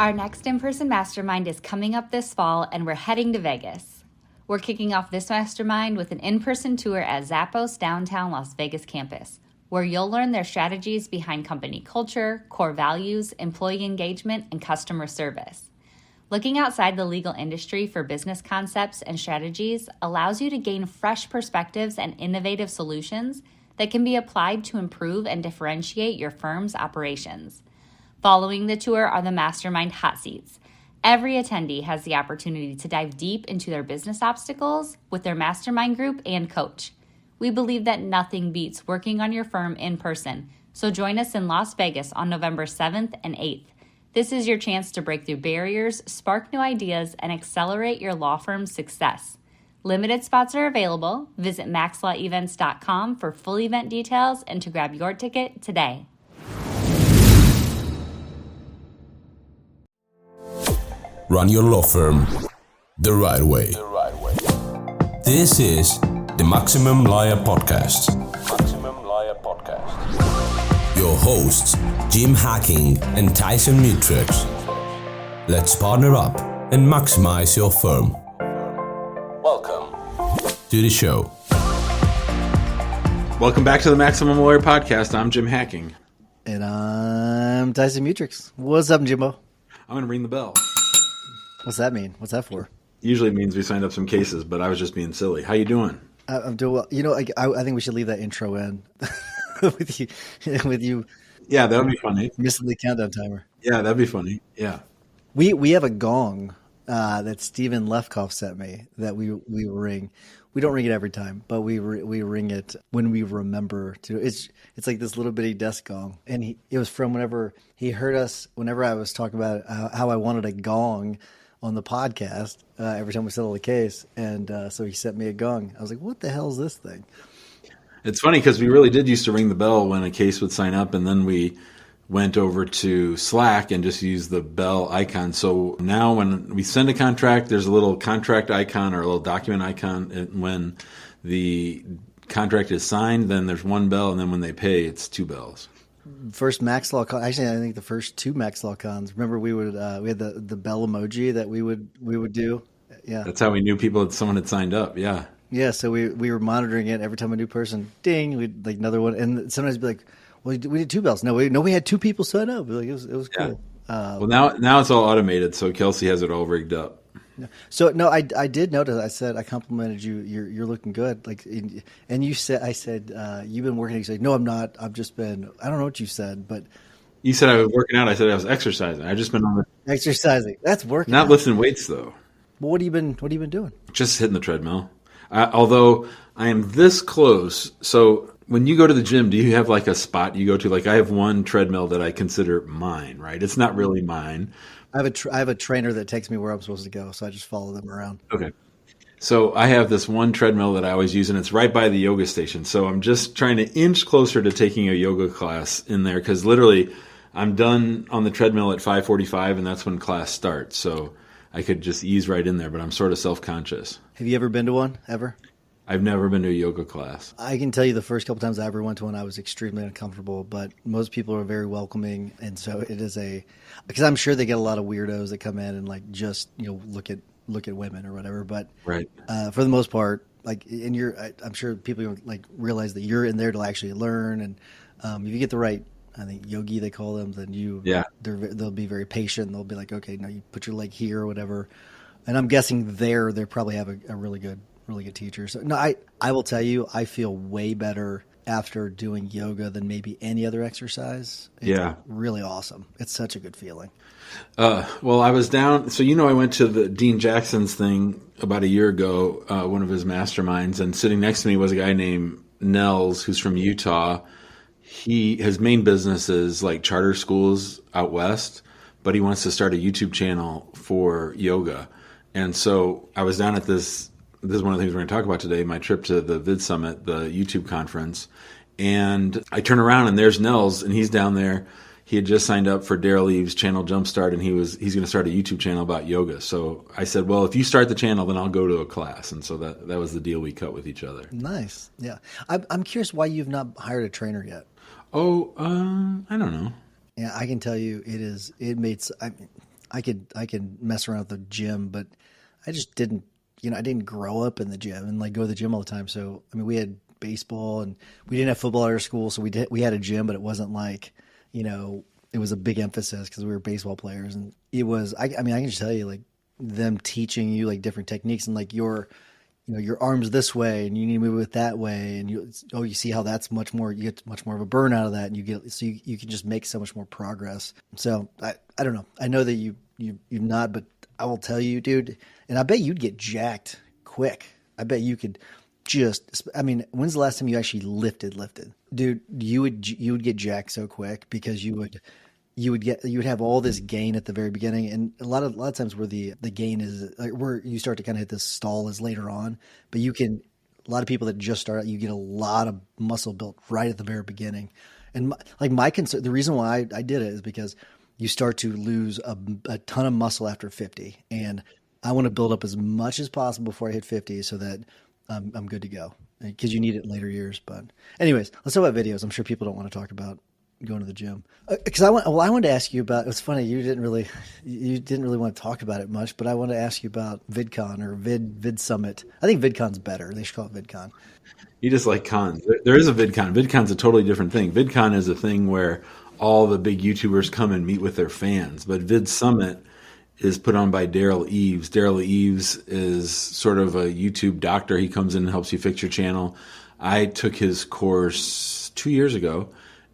Our next in-person mastermind is coming up this fall, and we're heading to Vegas. We're kicking off this mastermind with an in-person tour at Zappos downtown Las Vegas campus, where you'll learn their strategies behind company culture, core values, employee engagement, and customer service. Looking outside the legal industry for business concepts and strategies allows you to gain fresh perspectives and innovative solutions that can be applied to improve and differentiate your firm's operations. Following the tour are the mastermind hot seats. Every attendee has the opportunity to dive deep into their business obstacles with their mastermind group and coach. We believe that nothing beats working on your firm in person, so join us in Las Vegas on November 7th and 8th. This is your chance to break through barriers, spark new ideas, and accelerate your law firm's success. Limited spots are available. Visit maxlawevents.com for full event details and to grab your ticket today. Run your law firm the right way. This is the Maximum Lawyer Podcast. Your hosts, Jim Hacking and Tyson Mutrux. Let's partner up and maximize your firm. Welcome to the show. Welcome back to the Maximum Lawyer Podcast. I'm Jim Hacking. And I'm Tyson Mutrux. What's up, Jimbo? I'm going to ring the bell. What's that mean? What's that for? Usually it means we signed up some cases, but I was just being silly. How you doing? I'm doing well. You know, I think we should leave that intro in with you. Yeah, that would be funny. Missing the countdown timer. Yeah, that'd be funny. Yeah. We have a gong that Stephen Lefkoff sent me that we ring. We don't ring it every time, but we ring it when we remember to. It's like this little bitty desk gong, and it was from whenever he heard us. Whenever I was talking about how I wanted a gong on the podcast every time we settle the case, and so he sent me a gong. I was like, "What the hell is this thing?" It's funny because we really did used to ring the bell when a case would sign up, and then we went over to Slack and just used the bell icon. So now when we send a contract, there's a little contract icon or a little document icon. And when the contract is signed, then there's one bell, and then when they pay, it's two bells. First Max Law Con, actually, I think the first two Max Law Cons. Remember, we had the bell emoji that we would do. Yeah, that's how we knew someone had signed up. Yeah. Yeah, so we were monitoring it every time a new person, ding, we'd like another one, and sometimes be like, "Well, we did two bells." No, we had two people sign up. Like, it was cool. Yeah. Well, now it's all automated, so Kelsey has it all rigged up. So no, I did notice. I complimented you. You're looking good. Like, and you said, I said, you've been working. You said, no, I'm not. I've just been. I don't know what you said, but you said I was working out. I said I was exercising. I've just been on exercising. That's working. Not lifting weights though. Well, what have you been doing? Just hitting the treadmill. Although I am this close. So when you go to the gym, do you have like a spot you go to? Like I have one treadmill that I consider mine, right? It's not really mine. I have a trainer that takes me where I'm supposed to go, so I just follow them around. Okay. So I have this one treadmill that I always use, and it's right by the yoga station. So I'm just trying to inch closer to taking a yoga class in there because literally I'm done on the treadmill at 5:45, and that's when class starts. So I could just ease right in there, but I'm sort of self-conscious. Have you ever been to one, ever? I've never been to a yoga class. I can tell you the first couple times I ever went to one, I was extremely uncomfortable, but most people are very welcoming. And so it is because I'm sure they get a lot of weirdos that come in and like just, look at women or whatever. But right. For the most part, like, I'm sure people like realize that you're in there to actually learn. And if you get the right, I think yogi, they call them, then they'll be very patient. They'll be like, okay, no, you put your leg here or whatever. And I'm guessing they probably have a really good teacher. So no, I will tell you, I feel way better after doing yoga than maybe any other exercise. It's really awesome. It's such a good feeling. Well, I was down. So, I went to the Dean Jackson's thing about a year ago, one of his masterminds, and sitting next to me was a guy named Nels, who's from Utah. His main business is like charter schools out west, but he wants to start a YouTube channel for yoga. And so I was down at this is one of the things we're going to talk about today, my trip to the Vid Summit, the YouTube conference. And I turn around and there's Nels, and he's down there. He had just signed up for Daryl Eve's channel Jumpstart, and he's going to start a YouTube channel about yoga. So I said, well, if you start the channel, then I'll go to a class. And so that was the deal we cut with each other. Nice. Yeah. I'm curious why you've not hired a trainer yet. Oh, I don't know. Yeah, I can tell you I could mess around with the gym, but I just didn't, I didn't grow up in the gym and like go to the gym all the time. So, I mean, we had baseball and we didn't have football at our school. So we had a gym, but it wasn't like, it was a big emphasis because we were baseball players. And it was, I mean, I can just tell you like them teaching you like different techniques and like your arms this way and you need to move it that way. And you see how that's you get much more of a burn out of that. And you can just make so much more progress. So I don't know. I know that you're not, but I will tell you, dude, and I bet you'd get jacked quick. I bet you could when's the last time you actually lifted? Dude, you would get jacked so quick because you would have all this gain at the very beginning, and a lot of times where the gain is like where you start to kind of hit this stall is later on. But a lot of people that just start out, you get a lot of muscle built right at the very beginning. And my concern, the reason why I did it is because you start to lose a ton of muscle after 50, and I want to build up as much as possible before I hit 50 so that I'm good to go, because you need it in later years. But anyways, let's talk about videos. I'm sure people don't want to talk about going to the gym because I wanted to ask you about. It's funny you didn't really want to talk about it much, but I want to ask you about VidCon or Vid Summit. I think VidCon's better. They should call it VidCon. You just like cons. There is a VidCon. VidCon's a totally different thing. VidCon is a thing where all the big YouTubers come and meet with their fans, but Vid Summit is put on by Daryl Eves. Daryl Eves is sort of a YouTube doctor. He comes in and helps you fix your channel. I took his course 2 years ago,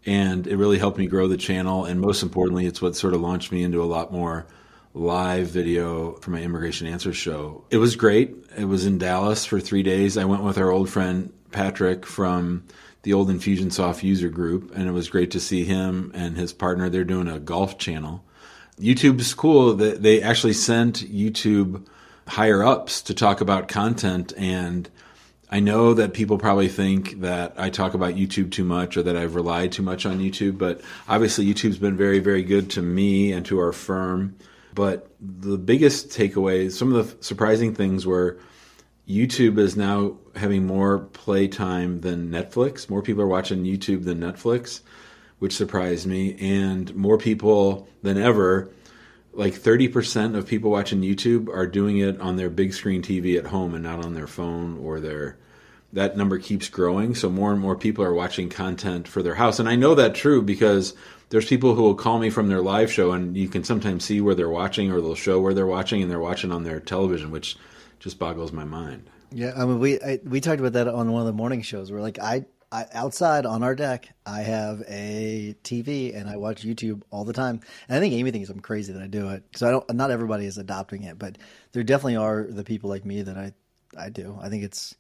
and it really helped me grow the channel. And most importantly, it's what sort of launched me into a lot more live video for my Immigration Answers show. It was great. It was in Dallas for 3 days. I went with our old friend Patrick from the old Infusionsoft user group, and it was great to see him and his partner. They're doing a golf channel. YouTube's cool. They actually sent YouTube higher ups to talk about content, and I know that people probably think that I talk about YouTube too much or that I've relied too much on YouTube, but obviously YouTube's been very, very good to me and to our firm. But the biggest takeaway, some of the surprising things were YouTube is now having more play time than Netflix. More people are watching YouTube than Netflix, which surprised me. And more people than ever, like 30% of people watching YouTube are doing it on their big screen TV at home and not on their phone or that number keeps growing. So more and more people are watching content for their house. And I know that true because there's people who will call me from their live show and you can sometimes see where they're watching, or they'll show where they're watching, and they're watching on their television, which just boggles my mind. Yeah. I mean, we talked about that on one of the morning shows where like I outside on our deck, I have a TV and I watch YouTube all the time. And I think Amy thinks I'm crazy that I do it. So not everybody is adopting it, but there definitely are the people like me that I do. I think it's,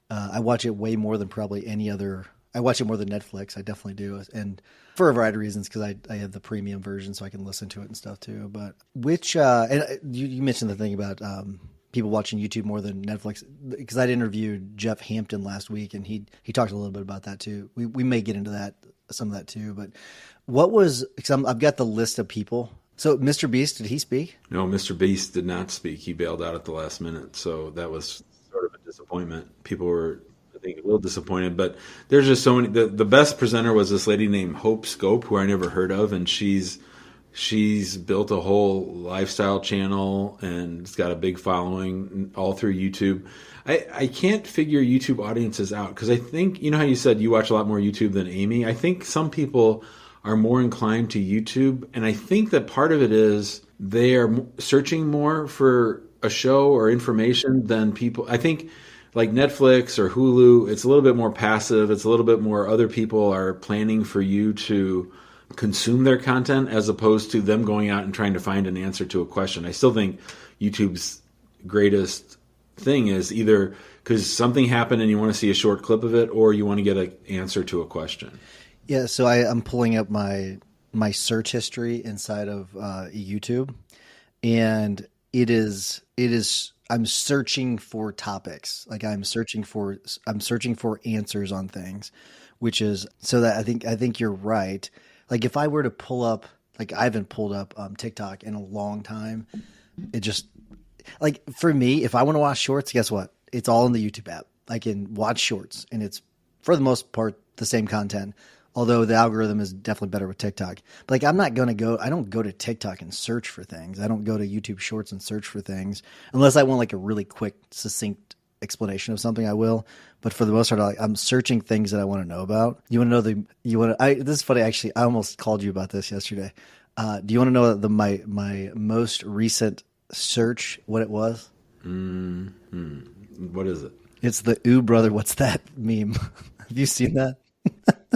I watch it way more than probably any other. I watch it more than Netflix. I definitely do. And for a variety of reasons, because I have the premium version so I can listen to it and stuff too. But and you mentioned the thing about, people watching YouTube more than Netflix, because I'd interviewed Jeff Hampton last week and he talked a little bit about that too. We may get into some of that too, but because I've got the list of people. So Mr. Beast, did he speak? No, Mr. Beast did not speak. He bailed out at the last minute. So that was sort of a disappointment. People were, I think, a little disappointed, but there's just so many. The best presenter was this lady named Hope Scope, who I never heard of. And she's built a whole lifestyle channel and it's got a big following all through YouTube. I can't figure YouTube audiences out because I think, you know how you said you watch a lot more YouTube than Amy? I think some people are more inclined to YouTube, and I think that part of it is they are searching more for a show or information than people. I think like Netflix or Hulu, it's a little bit more passive. It's a little bit more other people are planning for you to consume their content as opposed to them going out and trying to find an answer to a question. I still think YouTube's greatest thing is either because something happened and you want to see a short clip of it, or you want to get an answer to a question. Yeah, so I'm pulling up my search history inside of YouTube, and it is I'm searching for topics. Like I'm searching for answers on things, which is so that I think you're right. Like if I were to pull up, like I haven't pulled up TikTok in a long time. It just, like for me, if I want to watch shorts, guess what? It's all in the YouTube app. I can watch shorts and it's for the most part the same content Although the algorithm is definitely better with TikTok. But like, I don't go to TikTok and search for things. I don't go to YouTube Shorts and search for things unless I want like a really quick, succinct explanation of something. I will. But for the most part, I'm searching things that I want to know about. You want to know this is funny. Actually, I almost called you about this yesterday. Do you want to know my most recent search, what it was? What is it? It's the "Ooh, brother, what's that" meme. Have you seen that?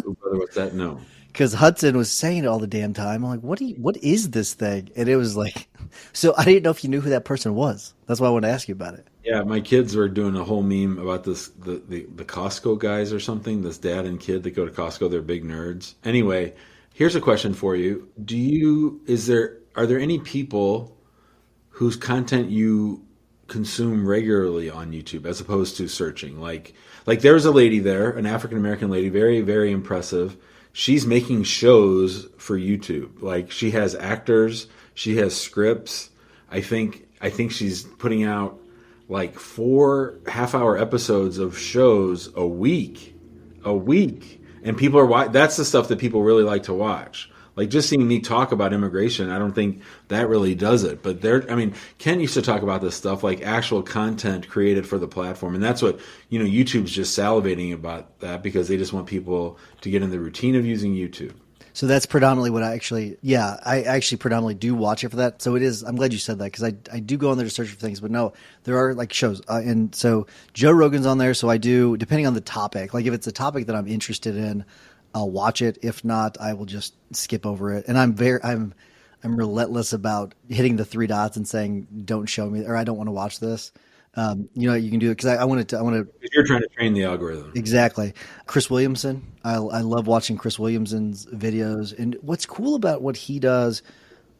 Ooh, brother, what's that? No. Because Hudson was saying it all the damn time. I'm like, what is this thing? And it was like, so I didn't know if you knew who that person was. That's why I wanted to ask you about it. Yeah, my kids were doing a whole meme about this, the Costco guys or something, this dad and kid that go to Costco. They're big nerds. Anyway, here's a question for you. Are there any people whose content you consume regularly on YouTube as opposed to searching? Like there's a lady there, an African-American lady, very, very impressive. She's making shows for YouTube. Like, she has actors, she has scripts. I think she's putting out like 4 half-hour episodes of shows a week, and people are that's the stuff that people really like to watch. Like, just seeing me talk about immigration, I don't think that really does it. But Ken used to talk about this stuff, like actual content created for the platform. And that's what, YouTube's just salivating about that, because they just want people to get in the routine of using YouTube. So that's predominantly what I actually predominantly do watch it for that. So it is, I'm glad you said that, because I do go on there to search for things, but no, there are like shows. And so Joe Rogan's on there. So I do, depending on the topic, like if it's a topic that I'm interested in, I'll watch it. If not, I will just skip over it. And I'm relentless about hitting the 3 dots and saying, don't show me, or I don't want to watch this. You can do it because I want to. You're trying to train the algorithm. Exactly. Chris Williamson. I love watching Chris Williamson's videos. And what's cool about what he does,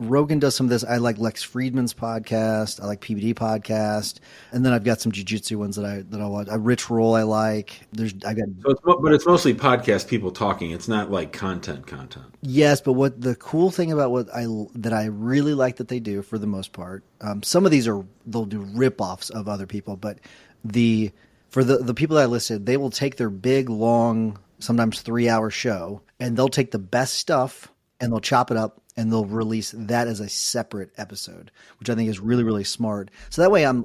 Rogan does some of this. I like Lex Friedman's podcast. I like PBD podcast. And then I've got some jiu-jitsu ones that I watch. Rich Roll I like. But it's mostly podcast people talking. It's not like content. Yes, but what the cool thing about that I really like that they do for the most part, some of these they'll do rip-offs of other people, but for the people that I listed, they will take their big, long, sometimes 3-hour show, and they'll take the best stuff and they'll chop it up and they'll release that as a separate episode, which I think is really, really smart. So that way I'm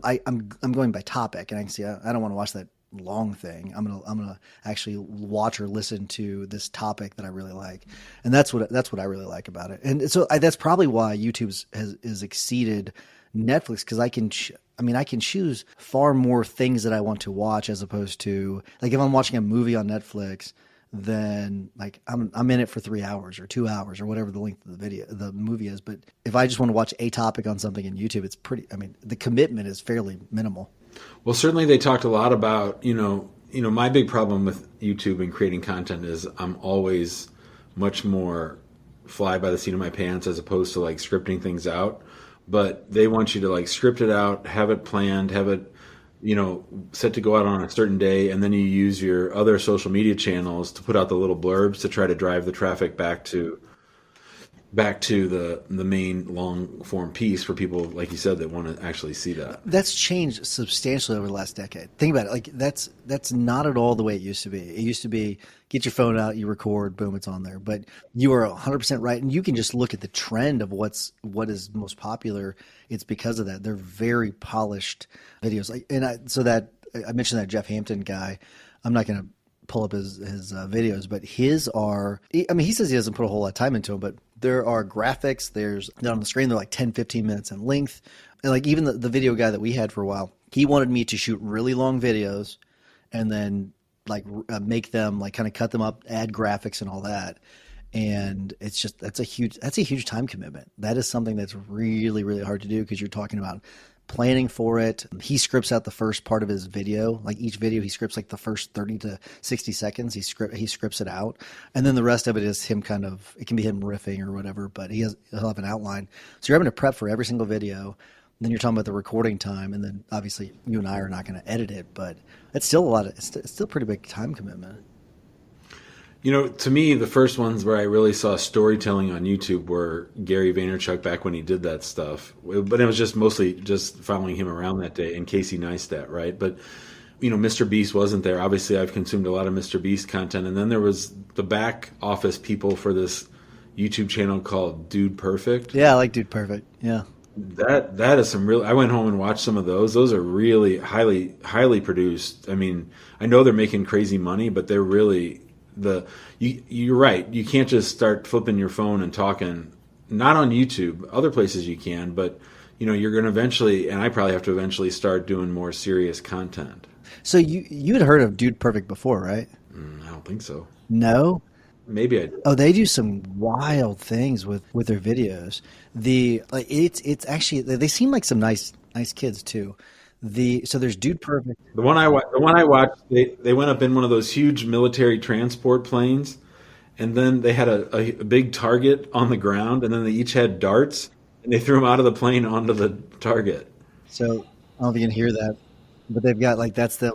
going by topic, and I can see I don't want to watch that long thing. I'm gonna actually watch or listen to this topic that I really like, and that's what I really like about it. And so that's probably why YouTube has exceeded Netflix, because I can choose far more things that I want to watch, as opposed to, like, if I'm watching a movie on Netflix, then like I'm in it for 3 hours or 2 hours or whatever the length of the movie is. But if I just want to watch a topic on something in YouTube, it's the commitment is fairly minimal. Well, certainly they talked a lot about, my big problem with YouTube and creating content is I'm always much more fly by the seat of my pants as opposed to like scripting things out. But they want you to like script it out, have it planned, have it, set to go out on a certain day, and then you use your other social media channels to put out the little blurbs to try to drive the traffic back to the main long form piece for people, like you said, that want to actually see that. That's changed substantially over the last decade. Think about it. Like that's not at all the way it used to be. It used to be get your phone out, you record, boom, it's on there. But you are 100% right, and you can just look at the trend of what is most popular. It's because of that. They're very polished videos. I mentioned that Jeff Hampton guy. I'm not going to pull up his videos, but his are, he says he doesn't put a whole lot of time into them, but there are graphics. They're on the screen. They're like 10, 15 minutes in length. And like even the video guy that we had for a while, he wanted me to shoot really long videos and then like make them, like kind of cut them up, add graphics and all that. And it's just, that's a huge time commitment. That is something that's really, really hard to do, because you're talking about planning for it. He scripts out the first part of his video. Like each video, he scripts like the first 30 to 60 seconds. He scripts it out. And then the rest of it is him it can be him riffing or whatever, but he'll have an outline. So you're having to prep for every single video. Then you're talking about the recording time. And then obviously you and I are not going to edit it, but it's still it's still a pretty big time commitment. To me, the first ones where I really saw storytelling on YouTube were Gary Vaynerchuk back when he did that stuff. But it was just mostly just following him around that day, and Casey Neistat, right? But Mr. Beast wasn't there. Obviously, I've consumed a lot of Mr. Beast content. And then there was the back office people for this YouTube channel called Dude Perfect. Yeah, I like Dude Perfect. Yeah. That is some real. I went home and watched some of those. Those are really highly produced. I mean, I know they're making crazy money, but they're really you're right. You can't just start flipping your phone and talking. Not on YouTube. Other places you can, but you're going to eventually, and I probably have to eventually start doing more serious content. So you had heard of Dude Perfect before, right? I don't think so. No. Maybe I did. Oh, they do some wild things with their videos. It's actually, they seem like some nice kids too. So there's Dude Perfect. The one I watched, they went up in one of those huge military transport planes, and then they had a big target on the ground, and then they each had darts, and they threw them out of the plane onto the target. So I don't know if you can hear that, but they've got that's them.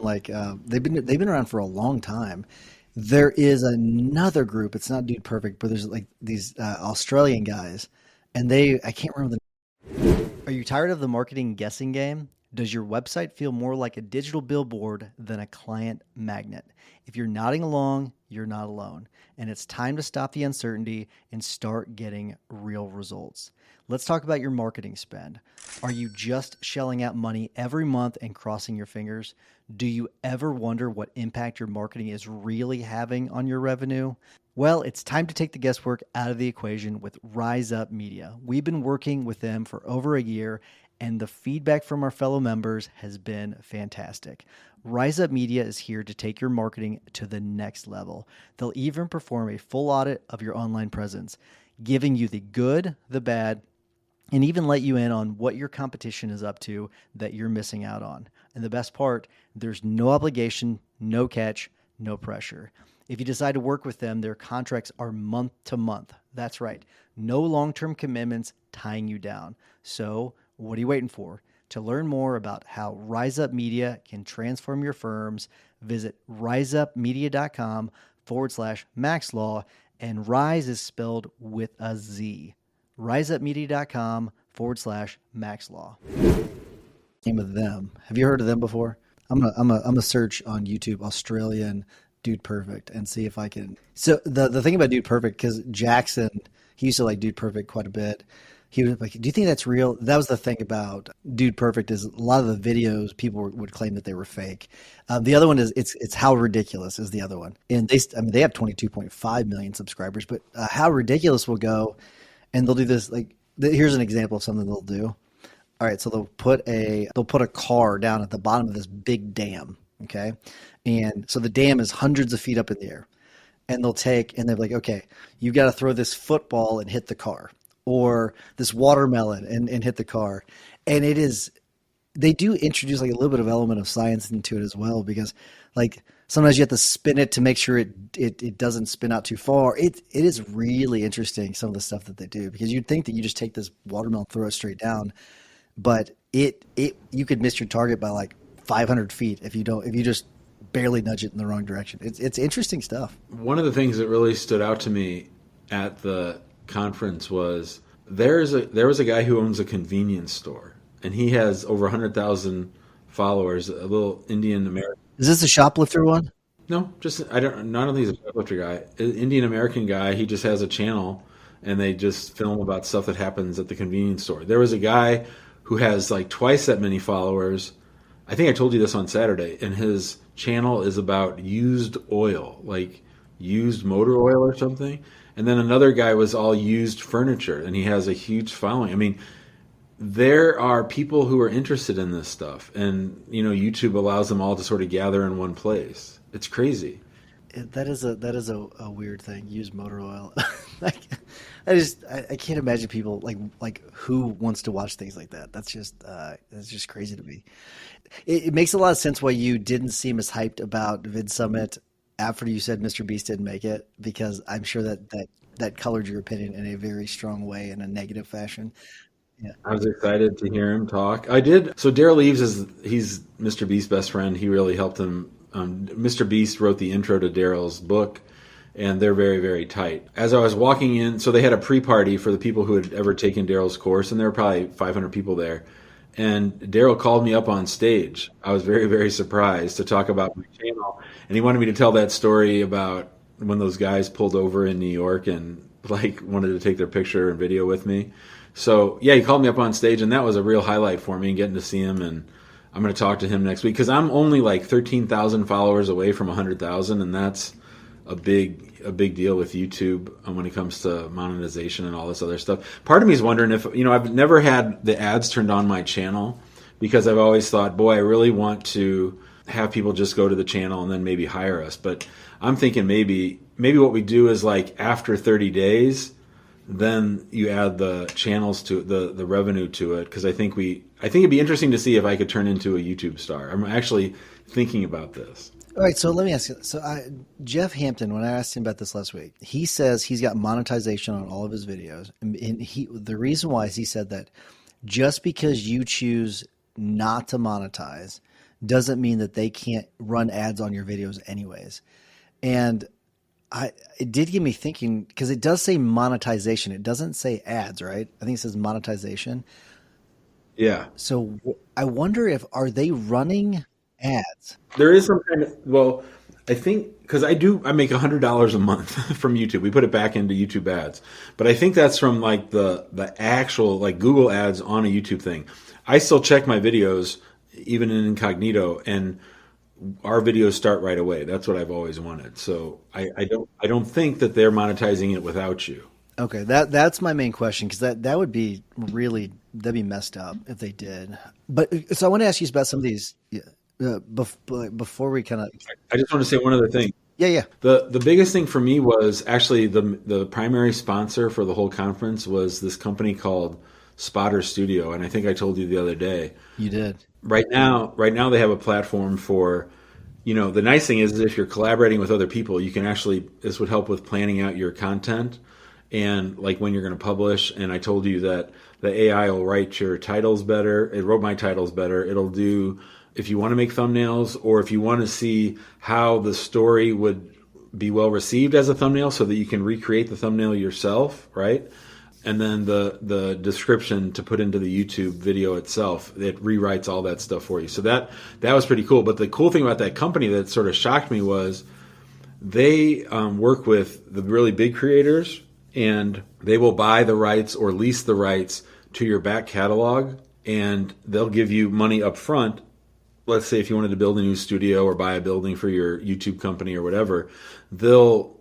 They've been around for a long time. There is another group. It's not Dude Perfect, but there's these Australian guys, and I can't remember the. Are you tired of the marketing guessing game? Does your website feel more like a digital billboard than a client magnet? If you're nodding along, you're not alone, and it's time to stop the uncertainty and start getting real results. Let's talk about your marketing spend. Are you just shelling out money every month and crossing your fingers? Do you ever wonder what impact your marketing is really having on your revenue? Well, it's time to take the guesswork out of the equation with Rise Up Media. We've been working with them for over a year, and the feedback from our fellow members has been fantastic. Rise Up Media is here to take your marketing to the next level. They'll even perform a full audit of your online presence, giving you the good, the bad, and even let you in on what your competition is up to that you're missing out on. And the best part, there's no obligation, no catch, no pressure. If you decide to work with them, their contracts are month to month. That's right. No long-term commitments tying you down. So what are you waiting for? To learn more about how Rise Up Media can transform your firms, visit riseupmedia.com/MaxLaw, and Rise is spelled with a Z. riseupmedia.com/MaxLaw. Name of them. Have you heard of them before? I'm gonna search on YouTube Australian Dude Perfect and see if I can. So the thing about Dude Perfect, because Jackson, he used to like Dude Perfect quite a bit. He was like, "Do you think that's real?" That was the thing about Dude Perfect, is a lot of the videos people would claim that they were fake. The other one is it's How Ridiculous is the other one, and they have 22.5 million subscribers. But How Ridiculous will go, and they'll do this. Here's an example of something they'll do. All right, so they'll put a car down at the bottom of this big dam. Okay, and so the dam is hundreds of feet up in the air, and they're like, okay, you got to throw this football and hit the car, or this watermelon and hit the car. And they do introduce a little bit of element of science into it as well, because sometimes you have to spin it to make sure it doesn't spin out too far. It is really interesting, some of the stuff that they do, because you'd think that you just take this watermelon, throw it straight down, but you could miss your target by 500 feet if you just barely nudge it in the wrong direction. It's interesting stuff. One of the things that really stood out to me at the conference was there was a guy who owns a convenience store, and he has over 100,000 followers. A little Indian American. Is this a shoplifter one? No, I don't think he's a shoplifter guy. Indian American guy. He just has a channel, and they just film about stuff that happens at the convenience store. There was a guy who has twice that many followers. I think I told you this on Saturday, and his channel is about used oil, used motor oil or something. And then another guy was all used furniture, and he has a huge following. I mean, there are people who are interested in this stuff, and YouTube allows them all to sort of gather in one place. It's crazy. That is a weird thing. Used motor oil. I can't imagine people who wants to watch things like that. That's just crazy to me. It makes a lot of sense why you didn't seem as hyped about Vid Summit after you said Mr. Beast didn't make it, because I'm sure that colored your opinion in a very strong way, in a negative fashion. Yeah. I was excited to hear him talk. I did. So Daryl Eves he's Mr. Beast's best friend. He really helped him. Mr. Beast wrote the intro to Daryl's book, and they're very, very tight. As I was walking in, so they had a pre-party for the people who had ever taken Daryl's course, and there were probably 500 people there. And Daryl called me up on stage. I was very, very surprised to talk about my channel. And he wanted me to tell that story about when those guys pulled over in New York and like wanted to take their picture and video with me. So yeah, he called me up on stage, and that was a real highlight for me, and getting to see him. And I'm going to talk to him next week because I'm only like 13,000 followers away from 100,000, and that's a big deal with YouTube when it comes to monetization and all this other stuff. Part of me is wondering if, I've never had the ads turned on my channel because I've always thought, boy, I really want to have people just go to the channel and then maybe hire us. But I'm thinking maybe what we do is like after 30 days, then you add the channels to the revenue to it. Because I think it'd be interesting to see if I could turn into a YouTube star. I'm actually thinking about this. All right, so let me ask you. So Jeff Hampton, when I asked him about this last week, he says he's got monetization on all of his videos. And the reason why is he said that just because you choose not to monetize doesn't mean that they can't run ads on your videos anyways. And it did get me thinking, because it does say monetization. It doesn't say ads, right? I think it says monetization. Yeah. So I wonder are they running ads? There is some kind of, I think, because I make $100 a month from YouTube. We put it back into YouTube ads, but I think that's from like the actual like Google ads on a YouTube thing. I still check my videos even in incognito, and our videos start right away. That's what I've always wanted. So I don't think that they're monetizing it without you. Okay, that's my main question, because that would be that'd be messed up if they did. But so I want to ask you about some of these. Before we kind of, I just want to say one other thing. Yeah. The biggest thing for me was actually the primary sponsor for the whole conference was this company called Spotter Studio, and I think I told you the other day. You did. Right now they have a platform for, the nice thing is if you're collaborating with other people, you can this would help with planning out your content and like when you're going to publish. And I told you that the AI will write your titles better. It wrote my titles better. It'll do, if you want to make thumbnails, or if you want to see how the story would be well received as a thumbnail so that you can recreate the thumbnail yourself, right? And then the description to put into the YouTube video itself, it rewrites all that stuff for you. So that was pretty cool. But the cool thing about that company that sort of shocked me was they work with the really big creators, and they will buy the rights or lease the rights to your back catalog, and they'll give you money up front. Let's say if you wanted to build a new studio or buy a building for your YouTube company or whatever, they'll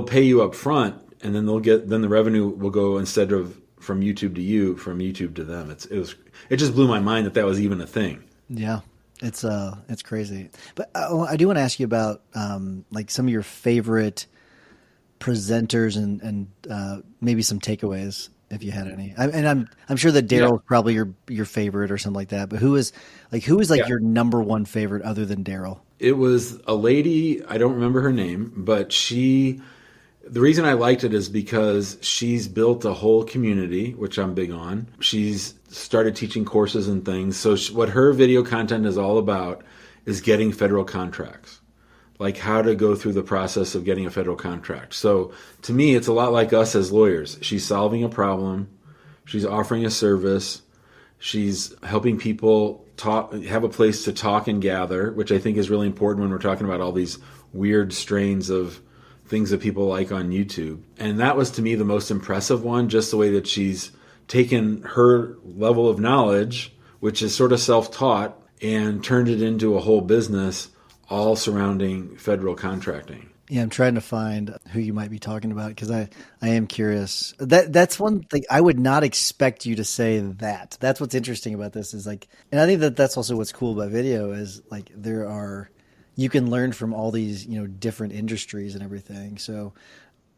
pay you up front, and then then the revenue will go, instead of from YouTube to you, from YouTube to them. It just blew my mind that was even a thing. Yeah, it's crazy. But I do want to ask you about like some of your favorite presenters and maybe some takeaways, if you had any. And I'm sure that Daryl's probably your favorite or something like that. But who is your number one favorite other than Daryl? It was a lady, I don't remember her name, but the reason I liked it is because she's built a whole community, which I'm big on. She's started teaching courses and things. So what her video content is all about is getting federal contracts, like how to go through the process of getting a federal contract. So to me, it's a lot like us as lawyers. She's solving a problem. She's offering a service. She's helping people have a place to talk and gather, which I think is really important when we're talking about all these weird strains of things that people like on YouTube. And that was, to me, the most impressive one, just the way that she's taken her level of knowledge, which is sort of self-taught, and turned it into a whole business all surrounding federal contracting. Yeah, I'm trying to find who you might be talking about, because I am curious. That's one thing I would not expect you to say that. That's what's interesting about this is like, and I think that's also what's cool about video is like you can learn from all these, different industries and everything. So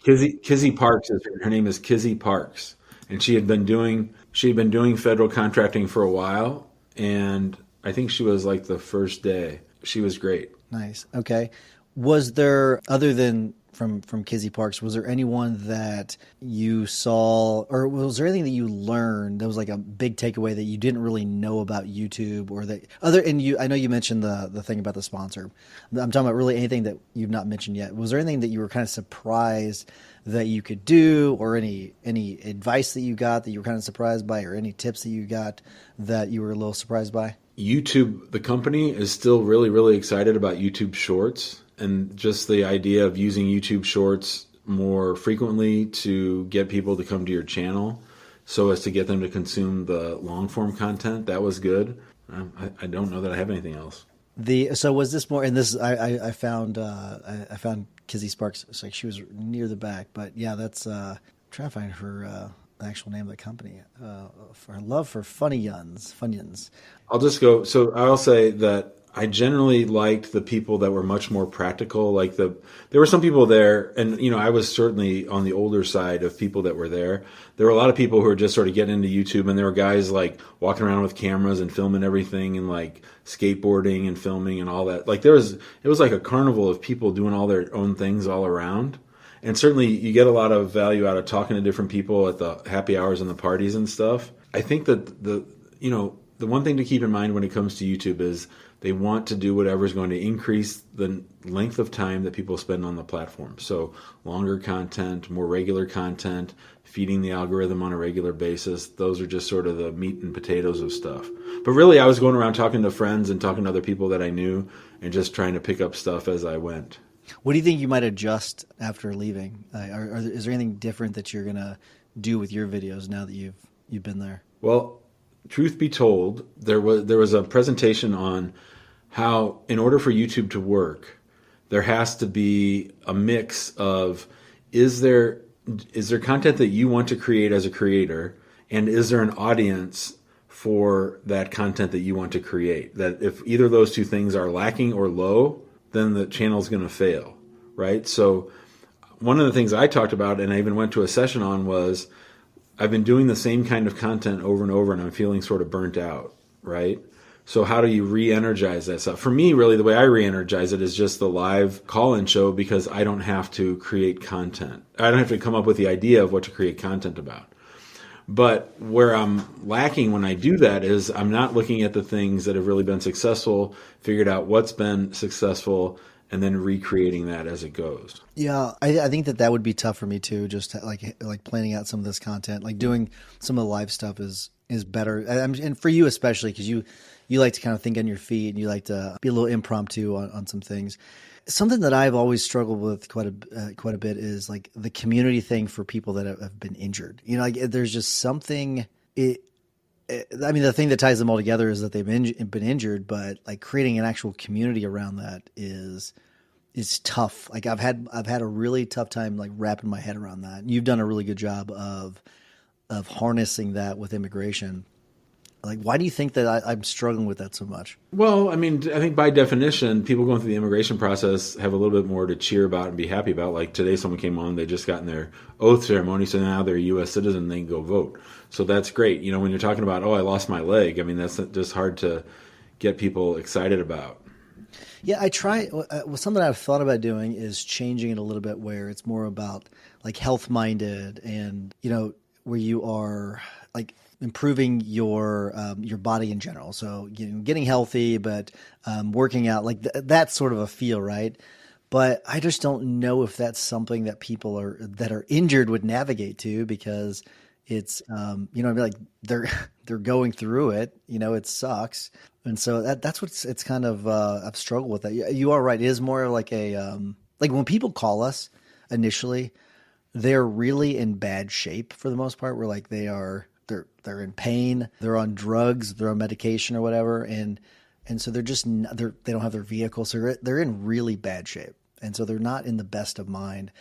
Kizzy Parks her name is Kizzy Parks, and she had been doing federal contracting for a while, and I think she was like the first day. She was great. Nice. Okay. Was there, other than from Kizzy Parks, was there anyone that you saw, or was there anything that you learned that was like a big takeaway that you didn't really know about YouTube, or that I know you mentioned the thing about the sponsor. I'm talking about really anything that you've not mentioned yet. Was there anything that you were kind of surprised that you could do, or any advice that you got that you were kind of surprised by, or any tips that you got that you were a little surprised by? YouTube, the company, is still really, really excited about YouTube Shorts, and just the idea of using YouTube Shorts more frequently to get people to come to your channel so as to get them to consume the long form content. That was good. I don't know that I have anything else. So was this more, and this I found Kizzy Sparks. It's like she was near the back, but yeah, that's trying to find her the actual name of the company. For her love for Funyuns. I'll just go. So I'll say that I generally liked the people that were much more practical. Like there were some people there, and I was certainly on the older side of people that were there. There were a lot of people who were just sort of getting into YouTube, and there were guys like walking around with cameras and filming everything, and like skateboarding and filming and all that. Like it was like a carnival of people doing all their own things all around. And certainly you get a lot of value out of talking to different people at the happy hours and the parties and stuff. I think that the one thing to keep in mind when it comes to YouTube is they want to do whatever is going to increase the length of time that people spend on the platform. So longer content, more regular content, feeding the algorithm on a regular basis. Those are just sort of the meat and potatoes of stuff. But really, I was going around talking to friends and talking to other people that I knew and just trying to pick up stuff as I went. What do you think you might adjust after leaving? Is there anything different that you're going to do with your videos now that you've been there? Well, truth be told, there was a presentation on how, in order for YouTube to work, there has to be a mix of is there content that you want to create as a creator, and is there an audience for that content that you want to create? That if either of those two things are lacking or low, then the channel's going to fail, right? So one of the things I talked about, and I even went to a session on, was I've been doing the same kind of content over and over, and I'm feeling sort of burnt out, right? So how do you re-energize that stuff? For me, really, the way I re-energize it is just the live call-in show, because I don't have to create content. I don't have to come up with the idea of what to create content about. But where I'm lacking when I do that is I'm not looking at the things that have really been successful, figured out what's been successful, and then recreating that as it goes. Yeah, I think that would be tough for me too. Just like planning out some of this content, like doing some of the live stuff is better, and for you especially, because you like to kind of think on your feet and you like to be a little impromptu on some things. Something that I've always struggled with quite a bit is like the community thing for people that have been injured. Like there's just something. I mean, the thing that ties them all together is that they've been injured, but like creating an actual community around that is tough. Like I've had a really tough time like wrapping my head around that. And you've done a really good job of harnessing that with immigration. Like, why do you think that I'm struggling with that so much? Well, I mean, I think by definition, people going through the immigration process have a little bit more to cheer about and be happy about. Like today, someone came on, they just gotten their oath ceremony, so now they're a U.S. citizen, they can go vote. So that's great. When you're talking about, I lost my leg, I mean, that's just hard to get people excited about. Yeah, I try. Something I've thought about doing is changing it a little bit, where it's more about like health minded, and where you are like improving your body in general. So getting healthy, but working out, like that's sort of a feel, right? But I just don't know if that's something that people that are injured would navigate to, because it's like they're going through it. It sucks, and so that's what's it's kind of I've struggled with that. You are right. It is more like a like when people call us initially, they're really in bad shape for the most part. We're like they're in pain, they're on drugs, they're on medication or whatever, and so they don't have their vehicle, so they're in really bad shape, and so they're not in the best of mind,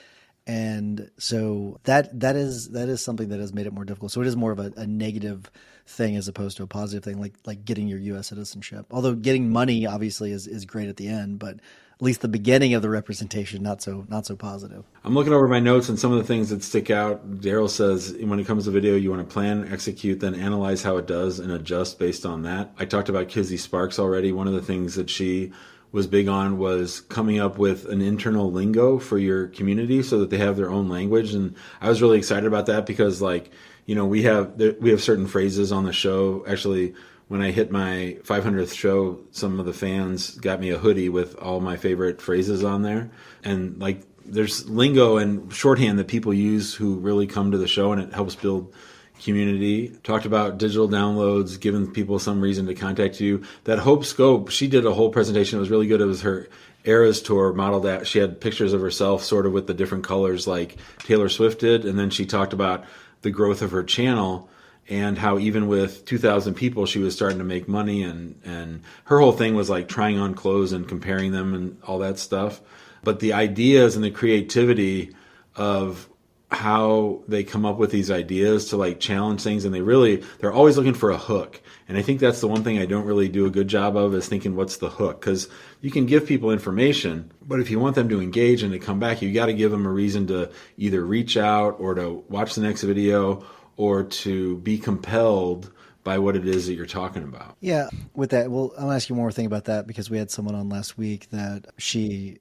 and so that is something that has made it more difficult. So it is more of a negative thing as opposed to a positive thing, like getting your U.S. citizenship. Although getting money obviously is great at the end, but at least the beginning of the representation, not so positive. I'm looking over my notes, and some of the things that stick out. Daryl says, when it comes to video, you want to plan, execute, then analyze how it does and adjust based on that. I talked about Kizzy Sparks already. One of the things that she was big on was coming up with an internal lingo for your community so that they have their own language. And I was really excited about that because, we have certain phrases on the show. Actually, when I hit my 500th show, some of the fans got me a hoodie with all my favorite phrases on there. And there's lingo and shorthand that people use who really come to the show, and it helps build community. Talked about digital downloads, giving people some reason to contact you. That Hope Scope, she did a whole presentation. It was really good. It was her Eras tour modeled at. She had pictures of herself sort of with the different colors like Taylor Swift did. And then she talked about the growth of her channel and how even with 2,000 people, she was starting to make money. And her whole thing was like trying on clothes and comparing them and all that stuff. But the ideas and the creativity of how they come up with these ideas to like challenge things, and they're always looking for a hook. And I think that's the one thing I don't really do a good job of, is thinking what's the hook, because you can give people information, but if you want them to engage and to come back, you got to give them a reason to either reach out or to watch the next video or to be compelled by what it is that you're talking about. Yeah, with that, well, I'll ask you one more thing about that, because we had someone on last week that she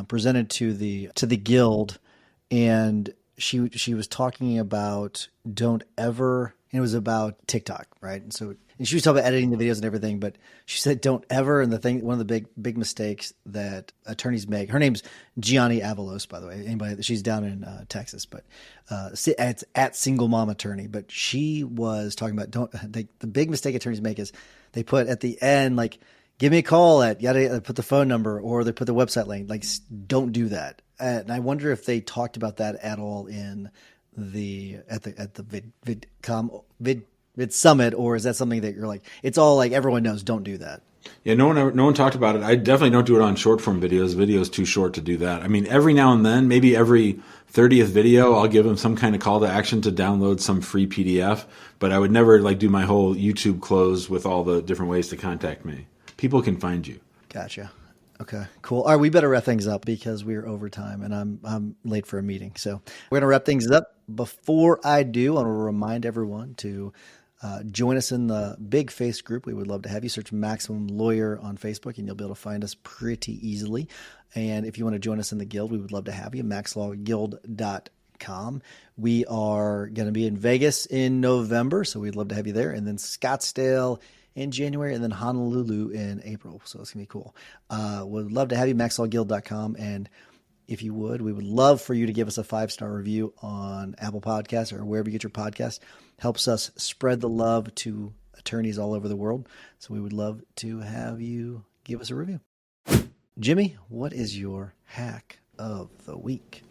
presented to the guild, and she was talking about don't ever, and it was about TikTok, right? And she was talking about editing the videos and everything, but she said don't ever, and one of the big mistakes that attorneys make. Her name's Gianni Avalos, by the way. She's down in Texas, but it's at Single Mom Attorney. But she was talking about the big mistake attorneys make is they put at the end like, give me a call at yada, put the phone number, or they put the website link. Like, don't do that. And I wonder if they talked about that at all at the Vid Summit, or is that something that you're like, it's all like everyone knows, don't do that? Yeah, no one talked about it. I definitely don't do it on short form videos. Video's too short to do that. I mean, every now and then, maybe every 30th video, I'll give them some kind of call to action to download some free PDF, but I would never like do my whole YouTube close with all the different ways to contact me. People can find you. Gotcha. Okay, cool. All right, we better wrap things up because we're over time and I'm late for a meeting. So we're going to wrap things up. Before I do, I want to remind everyone to join us in the Big Face group. We would love to have you. Search Maximum Lawyer on Facebook and you'll be able to find us pretty easily. And if you want to join us in the guild, we would love to have you. maxlawguild.com. We are going to be in Vegas in November, so we'd love to have you there. And then Scottsdale in January, and then Honolulu in April. So it's going to be cool. We'd love to have you, maxlawguild.com. And if you would, we would love for you to give us a 5-star review on Apple Podcasts or wherever you get your podcasts. Helps us spread the love to attorneys all over the world. So we would love to have you give us a review. Jimmy, what is your hack of the week?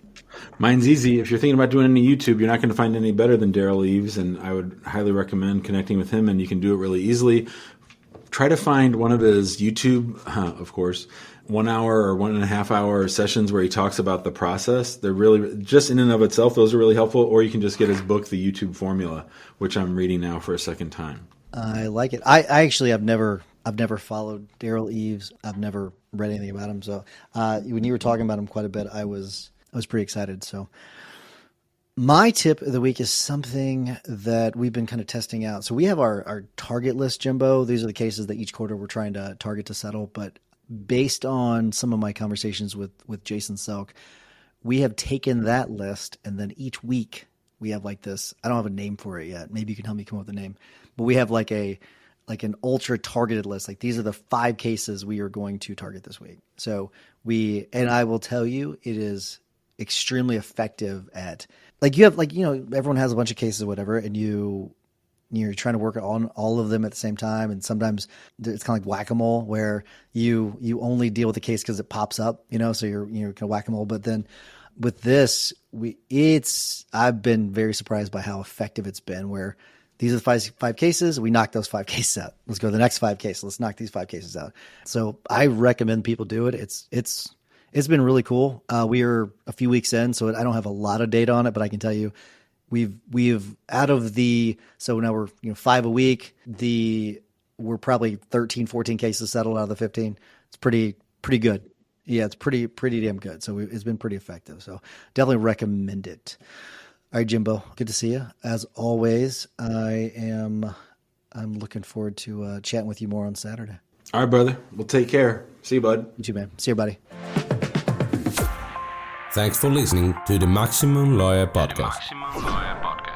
Mine's easy. If you're thinking about doing any YouTube, you're not going to find any better than Daryl Eves, and I would highly recommend connecting with him, and you can do it really easily. Try to find one of his YouTube, of course, 1 hour or 1.5 hour sessions where he talks about the process. They're really, just in and of itself, those are really helpful, or you can just get his book, The YouTube Formula, which I'm reading now for a second time. I like it. I actually have never followed Daryl Eves. I've never read anything about him. So when you were talking about him quite a bit, I was pretty excited. So my tip of the week is something that we've been kind of testing out. So we have our target list, Jimbo. These are the cases that each quarter we're trying to target to settle. But based on some of my conversations with Jason Selk, we have taken that list, and then each week we have like this. I don't have a name for it yet. Maybe you can help me come up with a name. But we have like an ultra targeted list. Like, these are the 5 cases we are going to target this week. So and I will tell you, it is extremely effective at, like, you have, like, everyone has a bunch of cases or whatever, and you're trying to work on all of them at the same time. And sometimes it's kind of like whack-a-mole, where you only deal with the case because it pops up, so you're kind of whack-a-mole. But then with this, I've been very surprised by how effective it's been, where these are the 5 cases. We knock those 5 cases out. Let's go to the next 5 cases. Let's knock these 5 cases out. So I recommend people do it. It's been really cool. We are a few weeks in, so I don't have a lot of data on it, but I can tell you we've out of so now we're 5 a week. We're probably 13, 14 cases settled out of the 15. It's pretty good. Yeah, it's pretty damn good. So it's been pretty effective. So definitely recommend it. All right, Jimbo, good to see you. As always, I'm looking forward to chatting with you more on Saturday. All right, brother. Well, take care. See you, bud. You too, man. See you, buddy. Thanks for listening to the Maximum Lawyer Podcast.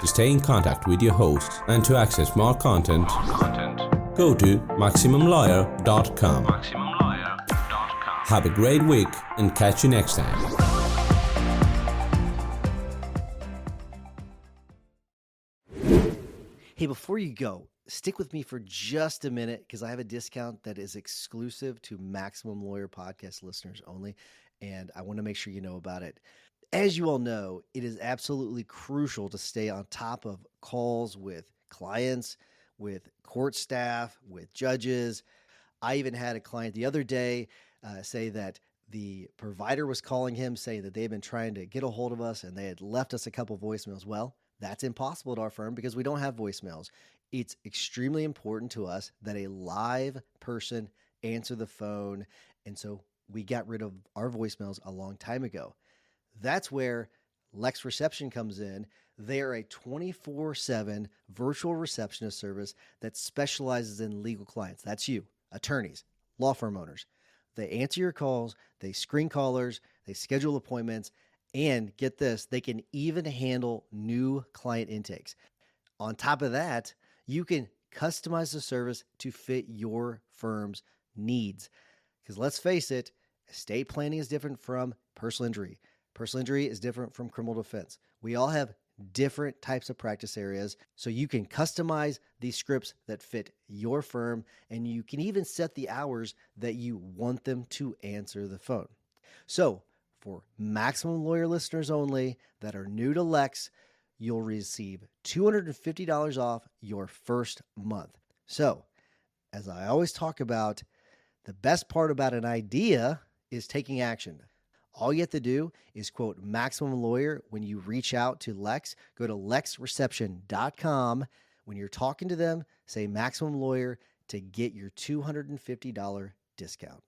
To stay in contact with your host and to access more content, go to MaximumLawyer.com. Have a great week and catch you next time. Hey, before you go, stick with me for just a minute because I have a discount that is exclusive to Maximum Lawyer podcast listeners only, and I want to make sure you know about it. As you all know, it is absolutely crucial to stay on top of calls with clients, with court staff, with judges. I even had a client the other day say that the provider was calling him saying that they've been trying to get a hold of us and they had left us a couple voicemails. Well, that's impossible at our firm because we don't have voicemails. It's extremely important to us that a live person answer the phone. And so we got rid of our voicemails a long time ago. That's where Lex Reception comes in. They are a 24/7 virtual receptionist service that specializes in legal clients. That's you, attorneys, law firm owners. They answer your calls, they screen callers, they schedule appointments, and get this, they can even handle new client intakes. On top of that, you can customize the service to fit your firm's needs. Because let's face it, estate planning is different from personal injury. Personal injury is different from criminal defense. We all have different types of practice areas, so you can customize these scripts that fit your firm, and you can even set the hours that you want them to answer the phone. So, for Maximum Lawyer listeners only that are new to Lex, you'll receive $250 off your first month. So, as I always talk about, the best part about an idea is taking action. All you have to do is quote Maximum Lawyer when you reach out to Lex. Go to lexreception.com. When you're talking to them, say Maximum Lawyer to get your $250 discount.